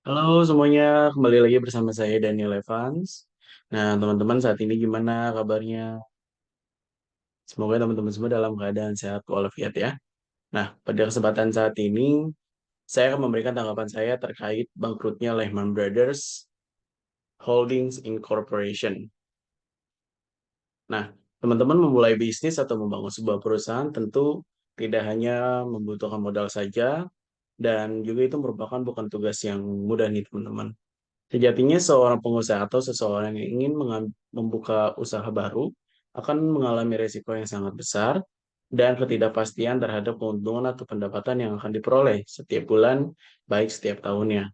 Halo semuanya, kembali lagi bersama saya Daniel Evans. Nah, teman-teman saat ini gimana kabarnya? Semoga teman-teman semua dalam keadaan sehat walafiat ya. Nah, pada kesempatan saat ini, saya akan memberikan tanggapan saya terkait bangkrutnya Lehman Brothers Holdings Incorporation. Nah, teman-teman memulai bisnis atau membangun sebuah perusahaan tentu tidak hanya membutuhkan modal saja, dan juga itu merupakan bukan tugas yang mudah nih teman-teman. Sejatinya seorang pengusaha atau seseorang yang ingin membuka usaha baru akan mengalami resiko yang sangat besar dan ketidakpastian terhadap keuntungan atau pendapatan yang akan diperoleh setiap bulan, baik setiap tahunnya.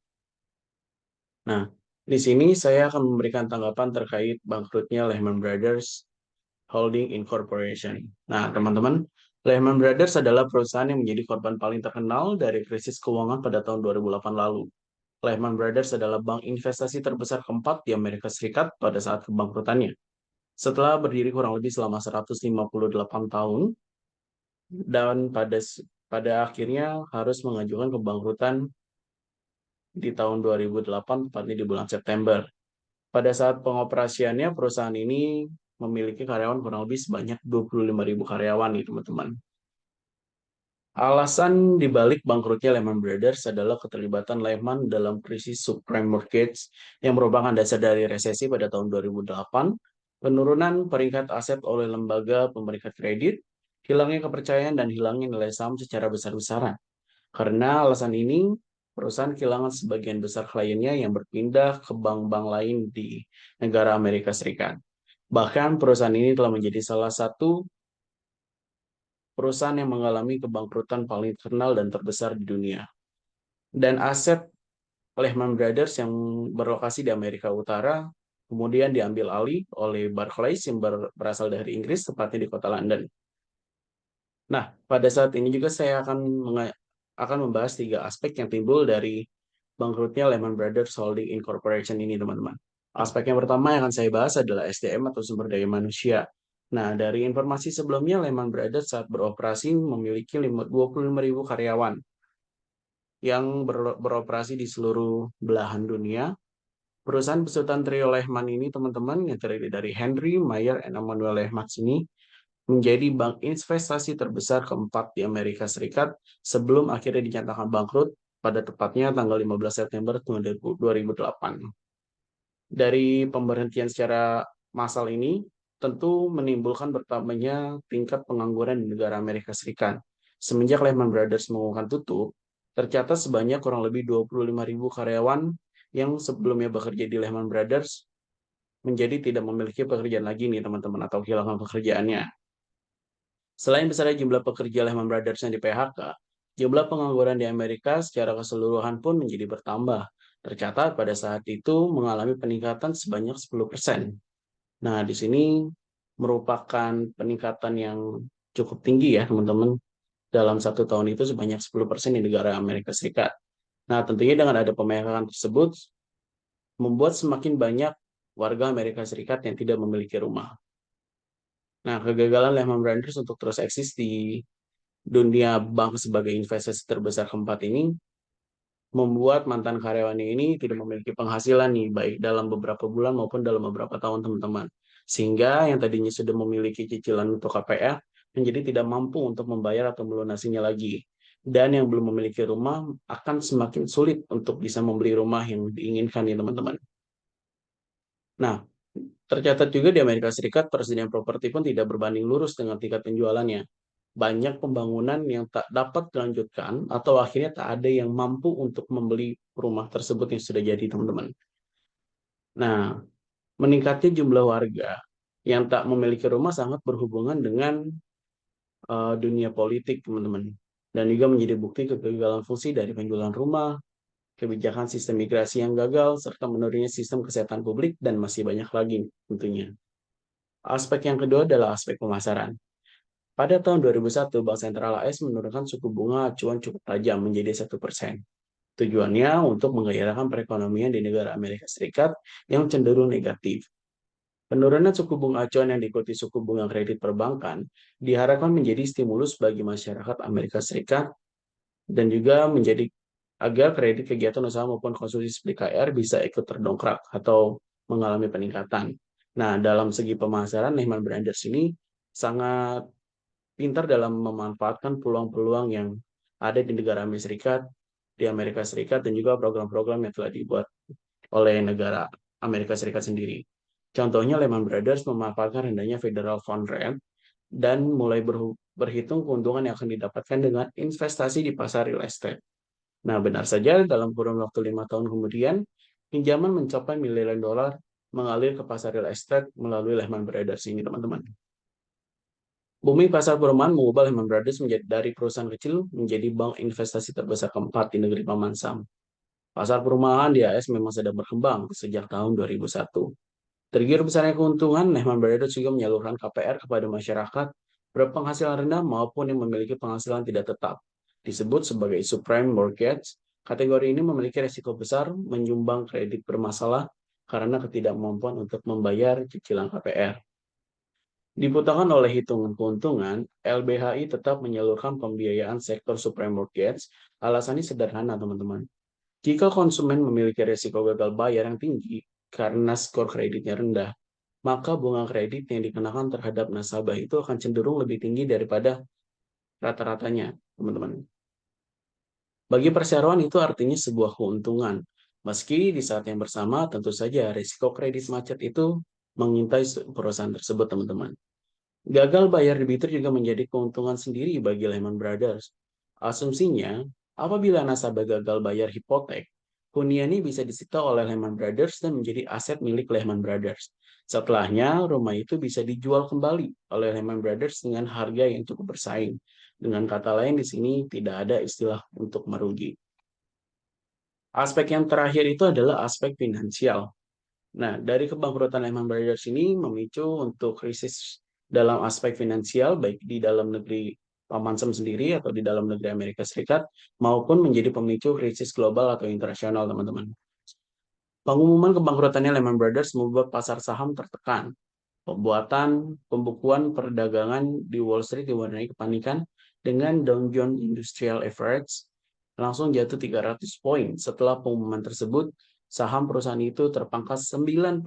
Nah, di sini saya akan memberikan tanggapan terkait bangkrutnya Lehman Brothers Holding Incorporation. Nah, teman-teman, Lehman Brothers adalah perusahaan yang menjadi korban paling terkenal dari krisis keuangan pada tahun 2008 lalu. Lehman Brothers adalah bank investasi terbesar keempat di Amerika Serikat pada saat kebangkrutannya. Setelah berdiri kurang lebih selama 158 tahun dan pada akhirnya harus mengajukan kebangkrutan di tahun 2008, tepatnya di bulan September. Pada saat pengoperasiannya, perusahaan ini memiliki karyawan kurang lebih sebanyak 25.000 karyawan nih, teman-teman. Alasan dibalik bangkrutnya Lehman Brothers adalah keterlibatan Lehman dalam krisis subprime mortgage yang merupakan dasar dari resesi pada tahun 2008, penurunan peringkat aset oleh lembaga pemeringkat kredit, hilangnya kepercayaan dan hilangnya nilai saham secara besar-besaran. Karena alasan ini, perusahaan kehilangan sebagian besar kliennya yang berpindah ke bank-bank lain di negara Amerika Serikat. Bahkan perusahaan ini telah menjadi salah satu perusahaan yang mengalami kebangkrutan paling terkenal dan terbesar di dunia. Dan aset Lehman Brothers yang berlokasi di Amerika Utara kemudian diambil alih oleh Barclays yang berasal dari Inggris, tepatnya di kota London. Nah, pada saat ini juga saya akan membahas tiga aspek yang timbul dari bangkrutnya Lehman Brothers Holding Incorporation ini, teman-teman. Aspek yang pertama yang akan saya bahas adalah SDM atau sumber daya manusia. Nah, dari informasi sebelumnya, Lehman Brothers saat beroperasi memiliki 25.000 karyawan yang beroperasi di seluruh belahan dunia. Perusahaan besutan trio Lehman ini, teman-teman, yang terdiri dari Henry, Mayer, dan Emmanuel Lehman ini, menjadi bank investasi terbesar keempat di Amerika Serikat sebelum akhirnya dinyatakan bangkrut pada tepatnya tanggal 15 September 2008. Dari pemberhentian secara massal ini tentu menimbulkan bertambahnya tingkat pengangguran di negara Amerika Serikat. Semenjak Lehman Brothers mengumumkan tutup, tercatat sebanyak kurang lebih 25.000 karyawan yang sebelumnya bekerja di Lehman Brothers menjadi tidak memiliki pekerjaan lagi nih teman-teman atau kehilangan pekerjaannya. Selain besarnya jumlah pekerja Lehman Brothers yang di PHK, jumlah pengangguran di Amerika secara keseluruhan pun menjadi bertambah. Tercatat pada saat itu mengalami peningkatan sebanyak 10%. Nah, di sini merupakan peningkatan yang cukup tinggi ya, teman-teman. Dalam satu tahun itu sebanyak 10% di negara Amerika Serikat. Nah, tentunya dengan ada pemerintahan tersebut, membuat semakin banyak warga Amerika Serikat yang tidak memiliki rumah. Nah, kegagalan Lehman Brothers untuk terus eksis di dunia bank sebagai investasi terbesar keempat ini membuat mantan karyawannya ini tidak memiliki penghasilan nih, baik dalam beberapa bulan maupun dalam beberapa tahun, teman-teman. Sehingga yang tadinya sudah memiliki cicilan untuk KPR menjadi tidak mampu untuk membayar atau melunasinya lagi. Dan yang belum memiliki rumah akan semakin sulit untuk bisa membeli rumah yang diinginkan nih, teman-teman. Nah, tercatat juga di Amerika Serikat, persediaan properti pun tidak berbanding lurus dengan tingkat penjualannya. Banyak pembangunan yang tak dapat dilanjutkan atau akhirnya tak ada yang mampu untuk membeli rumah tersebut yang sudah jadi, teman-teman. Nah, meningkatnya jumlah warga yang tak memiliki rumah sangat berhubungan dengan dunia politik, teman-teman. Dan juga menjadi bukti kegagalan fungsi dari penjualan rumah, kebijakan sistem migrasi yang gagal, serta menurunnya sistem kesehatan publik, dan masih banyak lagi tentunya. Aspek yang kedua adalah aspek pemasaran. Pada tahun 2001, Bank Sentral AS menurunkan suku bunga acuan cukup tajam menjadi 1%. Tujuannya untuk menggairahkan perekonomian di negara Amerika Serikat yang cenderung negatif. Penurunan suku bunga acuan yang diikuti suku bunga kredit perbankan diharapkan menjadi stimulus bagi masyarakat Amerika Serikat dan juga menjadi agar kredit kegiatan usaha maupun konsumsi seperti KR bisa ikut terdongkrak atau mengalami peningkatan. Nah, dalam segi pemasaran, Lehman Brothers ini sangat pintar dalam memanfaatkan peluang-peluang yang ada di negara Amerika Serikat, dan juga program-program yang telah dibuat oleh negara Amerika Serikat sendiri. Contohnya, Lehman Brothers memanfaatkan rendahnya Federal Fund Rate dan mulai berhitung keuntungan yang akan didapatkan dengan investasi di pasar real estate. Nah, benar saja dalam kurun waktu 5 tahun kemudian, pinjaman mencapai miliaran dolar mengalir ke pasar real estate melalui Lehman Brothers ini, teman-teman. Bumi pasar perumahan mengubah Lehman Brothers menjadi dari perusahaan kecil menjadi bank investasi terbesar keempat di negeri Paman Sam. Pasar perumahan di AS memang sedang berkembang sejak tahun 2001. Tergiur besarnya keuntungan, Lehman Brothers juga menyalurkan KPR kepada masyarakat berpenghasilan rendah maupun yang memiliki penghasilan tidak tetap. Disebut sebagai subprime mortgage, kategori ini memiliki risiko besar menyumbang kredit bermasalah karena ketidakmampuan untuk membayar cicilan KPR. Dibutuhkan oleh hitungan keuntungan, LBHI tetap menyalurkan pembiayaan sektor subprime mortgage. Alasannya sederhana, teman-teman. Jika konsumen memiliki risiko gagal bayar yang tinggi karena skor kreditnya rendah, maka bunga kredit yang dikenakan terhadap nasabah itu akan cenderung lebih tinggi daripada rata-ratanya, teman-teman. Bagi perseroan itu artinya sebuah keuntungan. Meski di saat yang bersama, tentu saja risiko kredit macet itu mengintai perusahaan tersebut, teman-teman. Gagal bayar debitur juga menjadi keuntungan sendiri bagi Lehman Brothers. Asumsinya, apabila nasabah gagal bayar hipotek, hunian ini bisa disita oleh Lehman Brothers dan menjadi aset milik Lehman Brothers. Setelahnya, rumah itu bisa dijual kembali oleh Lehman Brothers dengan harga yang cukup bersaing. Dengan kata lain, di sini tidak ada istilah untuk merugi. Aspek yang terakhir itu adalah aspek finansial. Nah, dari kebangkrutan Lehman Brothers ini memicu untuk krisis dalam aspek finansial, baik di dalam negeri Paman Sam sendiri atau di dalam negeri Amerika Serikat, maupun menjadi pemicu krisis global atau internasional, teman-teman. Pengumuman kebangkrutannya Lehman Brothers membuat pasar saham tertekan. Pembukuan perdagangan di Wall Street diwarnai kepanikan dengan Dow Jones Industrial Average langsung jatuh 300 poin. Setelah pengumuman tersebut, saham perusahaan itu terpangkas 93%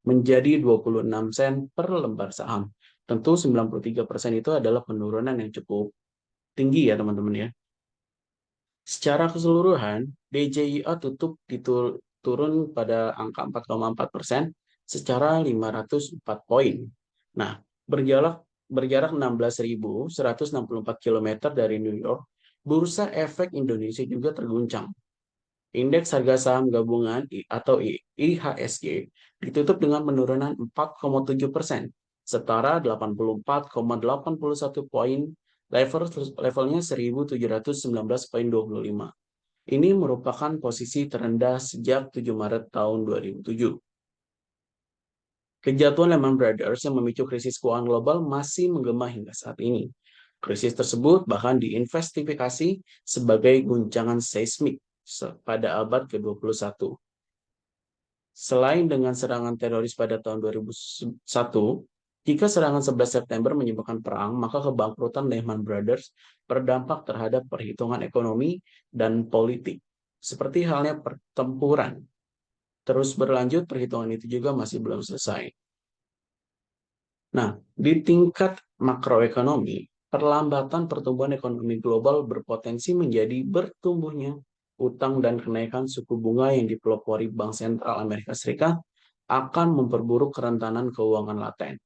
menjadi 26 sen per lembar saham. Tentu 93% itu adalah penurunan yang cukup tinggi ya teman-teman ya. Secara keseluruhan, DJIA tutup turun pada angka 4,4% secara 504 poin. Nah, berjarak 16.164 km dari New York, Bursa Efek Indonesia juga terguncang. Indeks harga saham gabungan atau IHSG ditutup dengan penurunan 4,7%, setara 84,81 poin, levelnya 1719,25. Ini merupakan posisi terendah sejak 7 Maret tahun 2007. Kejatuhan Lehman Brothers yang memicu krisis keuangan global masih menggema hingga saat ini. Krisis tersebut bahkan diinvestigasi sebagai guncangan seismik pada abad ke-21. Selain dengan serangan teroris pada tahun 2001, jika serangan 11 September menyebabkan perang, maka kebangkrutan Lehman Brothers berdampak terhadap perhitungan ekonomi dan politik. Seperti halnya pertempuran terus berlanjut, perhitungan itu juga masih belum selesai. Nah, di tingkat makroekonomi, perlambatan pertumbuhan ekonomi global berpotensi menjadi bertumbuhnya utang dan kenaikan suku bunga yang dipelopori Bank Sentral Amerika Serikat akan memperburuk kerentanan keuangan laten.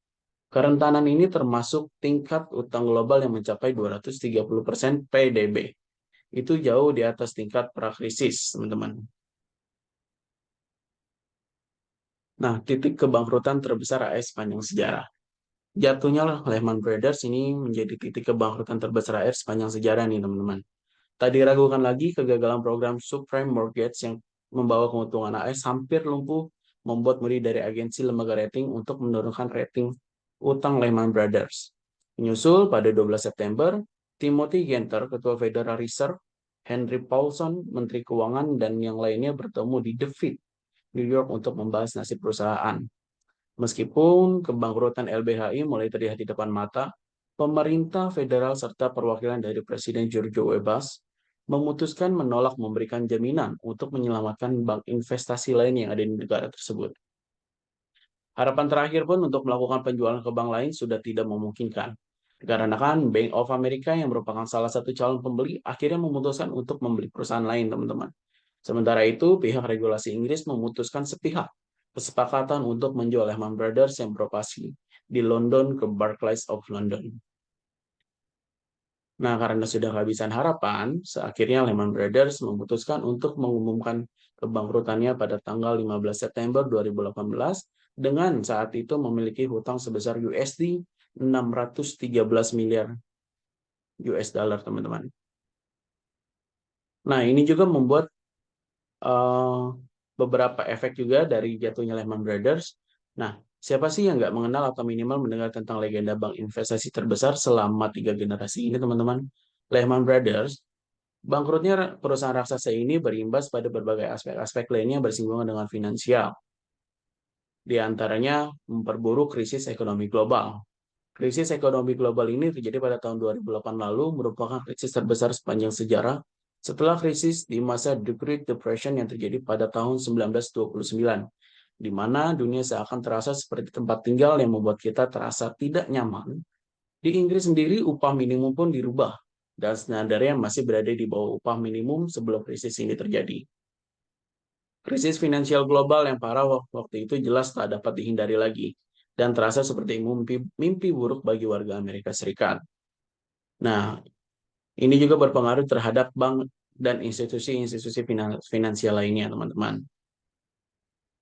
Kerentanan ini termasuk tingkat utang global yang mencapai 230% PDB. Itu jauh di atas tingkat prakrisis, teman-teman. Nah, titik kebangkrutan terbesar AS sepanjang sejarah. Jatuhnya Lehman Brothers ini menjadi titik kebangkrutan terbesar AS sepanjang sejarah nih, teman-teman. Tak diragukan lagi, kegagalan program subprime mortgage yang membawa keuntungan AS hampir lumpuh membuat murid dari agensi lembaga rating untuk menurunkan rating utang Lehman Brothers. Menyusul pada 12 September, Timothy Geithner, Ketua Federal Reserve, Henry Paulson, Menteri Keuangan, dan yang lainnya bertemu di The Fed, New York untuk membahas nasib perusahaan. Meskipun kebangkrutan LBHI mulai terlihat di depan mata, pemerintah federal serta perwakilan dari Presiden George W. Bush memutuskan menolak memberikan jaminan untuk menyelamatkan bank investasi lain yang ada di negara tersebut. Harapan terakhir pun untuk melakukan penjualan ke bank lain sudah tidak memungkinkan. Dikarenakan Bank of America yang merupakan salah satu calon pembeli akhirnya memutuskan untuk membeli perusahaan lain, teman-teman. Sementara itu, pihak regulasi Inggris memutuskan sepihak kesepakatan untuk menjual Lehman Brothers yang beroperasi di London ke Barclays of London. Nah, karena sudah kehabisan harapan, akhirnya Lehman Brothers memutuskan untuk mengumumkan kebangkrutannya pada tanggal 15 September 2018 dengan saat itu memiliki hutang sebesar USD 613 miliar US dollar, teman-teman. Nah, ini juga membuat beberapa efek juga dari jatuhnya Lehman Brothers. Nah, siapa sih yang nggak mengenal atau minimal mendengar tentang legenda bank investasi terbesar selama 3 generasi ini, teman-teman? Lehman Brothers. Bangkrutnya perusahaan raksasa ini berimbas pada berbagai aspek-aspek lainnya bersinggungan dengan finansial. Di antaranya memperburuk krisis ekonomi global. Krisis ekonomi global ini terjadi pada tahun 2008 lalu, merupakan krisis terbesar sepanjang sejarah setelah krisis di masa The Great Depression yang terjadi pada tahun 1929, di mana dunia seakan terasa seperti tempat tinggal yang membuat kita terasa tidak nyaman. Di Inggris sendiri, upah minimum pun dirubah, dan standarnya masih berada di bawah upah minimum sebelum krisis ini terjadi. Krisis finansial global yang parah waktu itu jelas tak dapat dihindari lagi, dan terasa seperti mimpi buruk bagi warga Amerika Serikat. Nah, ini juga berpengaruh terhadap bank dan institusi-institusi finansial lainnya, teman-teman.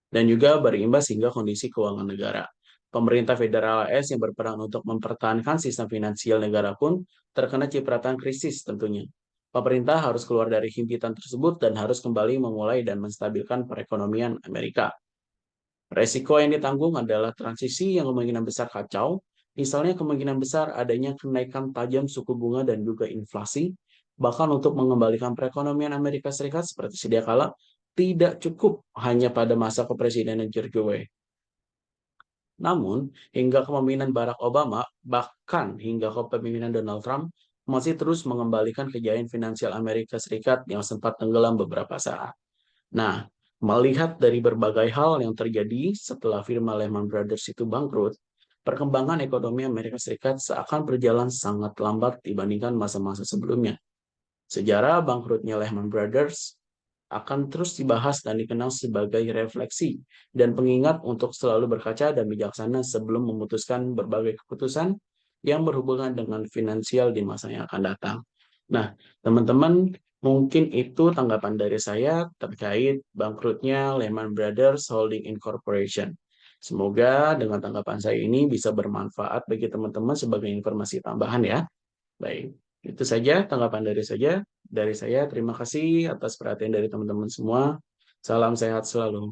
Dan juga berimbas hingga kondisi keuangan negara. Pemerintah federal AS yang berperan untuk mempertahankan sistem finansial negara pun terkena cipratan krisis tentunya. Pemerintah harus keluar dari himpitan tersebut dan harus kembali memulai dan menstabilkan perekonomian Amerika. Resiko yang ditanggung adalah transisi yang kemungkinan besar kacau, misalnya kemungkinan besar adanya kenaikan tajam suku bunga dan juga inflasi, bahkan untuk mengembalikan perekonomian Amerika Serikat seperti sedia kala, tidak cukup hanya pada masa kepresidenan George W. Namun, hingga kepemimpinan Barack Obama, bahkan hingga kepemimpinan Donald Trump, masih terus mengembalikan kejayaan finansial Amerika Serikat yang sempat tenggelam beberapa saat. Nah, melihat dari berbagai hal yang terjadi setelah firma Lehman Brothers itu bangkrut, perkembangan ekonomi Amerika Serikat seakan berjalan sangat lambat dibandingkan masa-masa sebelumnya. Sejarah bangkrutnya Lehman Brothers akan terus dibahas dan dikenal sebagai refleksi dan pengingat untuk selalu berkaca dan bijaksana sebelum memutuskan berbagai keputusan yang berhubungan dengan finansial di masa yang akan datang. Nah, teman-teman, mungkin itu tanggapan dari saya terkait bangkrutnya Lehman Brothers Holding Incorporation. Semoga dengan tanggapan saya ini bisa bermanfaat bagi teman-teman sebagai informasi tambahan ya. Baik, itu saja tanggapan dari saya. Terima kasih atas perhatian dari teman-teman semua. Salam sehat selalu.